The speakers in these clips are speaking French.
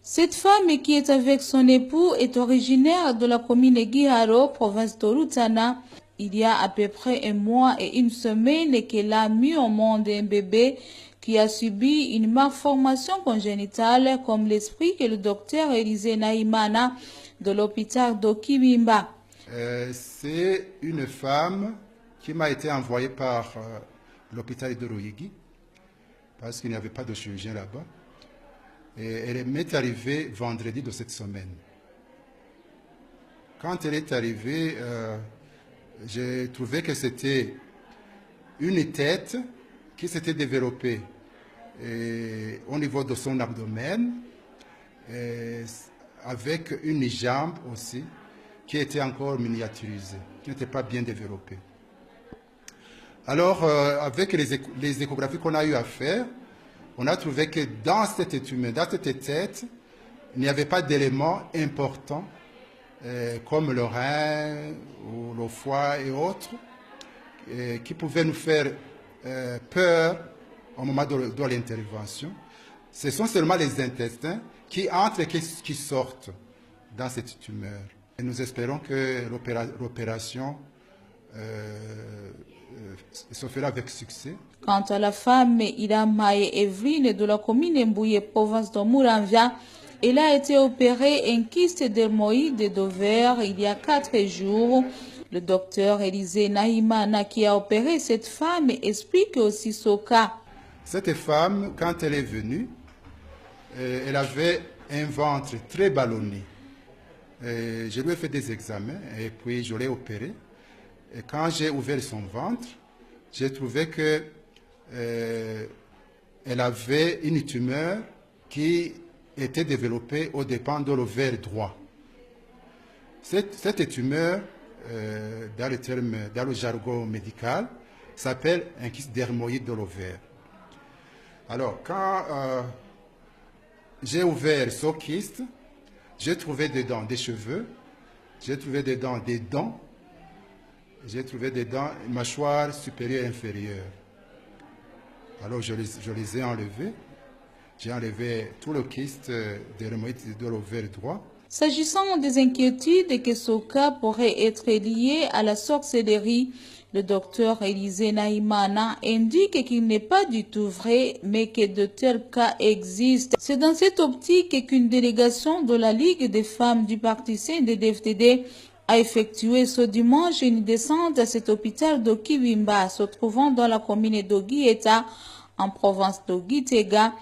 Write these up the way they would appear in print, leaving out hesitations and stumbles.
Cette femme qui est avec son époux est originaire de la commune Giharo, province de Rutana. Il y a à peu près un mois et une semaine qu'elle a mis au monde un bébé qui a subi une malformation congénitale, comme l'explique le docteur Élisée Naïmana de l'hôpital d'Okibimba. C'est une femme qui m'a été envoyée par l'hôpital de Royigi, parce qu'il n'y avait pas de chirurgien là-bas. Et elle m'est arrivée vendredi de cette semaine. Quand elle est arrivée, j'ai trouvé que c'était une tête qui s'était développée au niveau de son abdomen, avec une jambe aussi qui était encore miniaturisée, qui n'était pas bien développée. Alors, avec les échographies qu'on a eu à faire, on a trouvé que dans cet être humain, dans cette tête, il n'y avait pas d'éléments importants comme le rein ou le foie et autres qui pouvaient nous faire peur au moment de l'intervention. Ce sont seulement les intestins qui entrent et qui sortent dans cette tumeur. Et nous espérons que l'opération se fera avec succès. Quant à la femme Idamaye Evelyne de la commune Mbouye, province de Muramvia, elle a été opérée un kyste dermoïde d'ovaire il y a 4 jours. Le docteur Élisée Naïmana qui a opéré cette femme explique aussi son cas. Cette femme, quand elle est venue, elle avait un ventre très ballonné. Je lui ai fait des examens et puis je l'ai opérée. Et quand j'ai ouvert son ventre, j'ai trouvé que elle avait une tumeur qui était développée au dépend de l'ovaire droit. Cette tumeur, dans le jargon médical, s'appelle un kyste dermoïde de l'ovaire. Alors, quand j'ai ouvert ce kyste, j'ai trouvé dedans des cheveux, j'ai trouvé dedans des dents, j'ai trouvé dedans une mâchoire supérieure et inférieure. Alors je les ai enlevés. J'ai enlevé tout le kyste dermoïde de l'ovaire droit. S'agissant des inquiétudes que ce cas pourrait être lié à la sorcellerie, le docteur Élisée Naïmana indique qu'il n'est pas du tout vrai, mais que de tels cas existent. C'est dans cette optique qu'une délégation de la Ligue des femmes du Parti CNDD-FDD a effectué ce dimanche une descente à cet hôpital d'Okibimba, se trouvant dans la commune d'Oguieta, en province d'Oguitega,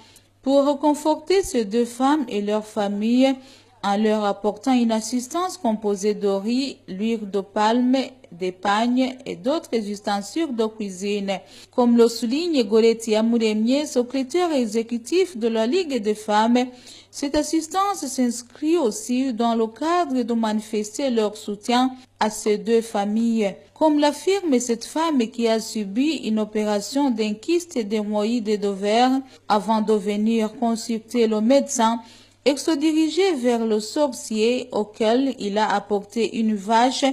pour réconforter ces 2 femmes et leurs familles en leur apportant une assistance composée de riz, l'huile de palme, des pagnes et d'autres ustensiles de cuisine. Comme le souligne Goretti Amouremier, secrétaire exécutif de la Ligue des femmes, cette assistance s'inscrit aussi dans le cadre de manifester leur soutien à ces 2 familles. Comme l'affirme cette femme qui a subi une opération d'un kyste dermoïde d'ovaire avant de venir consulter le médecin, et se diriger vers le sorcier auquel il a apporté une vache,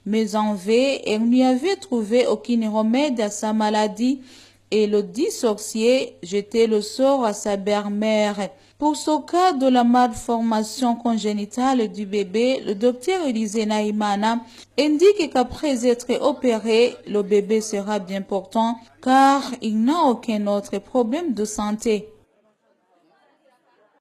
mais en vain, elle n'y avait trouvé aucun remède à sa maladie, et le dit sorcier jetait le sort à sa belle-mère. Pour ce cas de la malformation congénitale du bébé, le docteur Élisée Naïmana indique qu'après être opéré, le bébé sera bien portant car il n'a aucun autre problème de santé.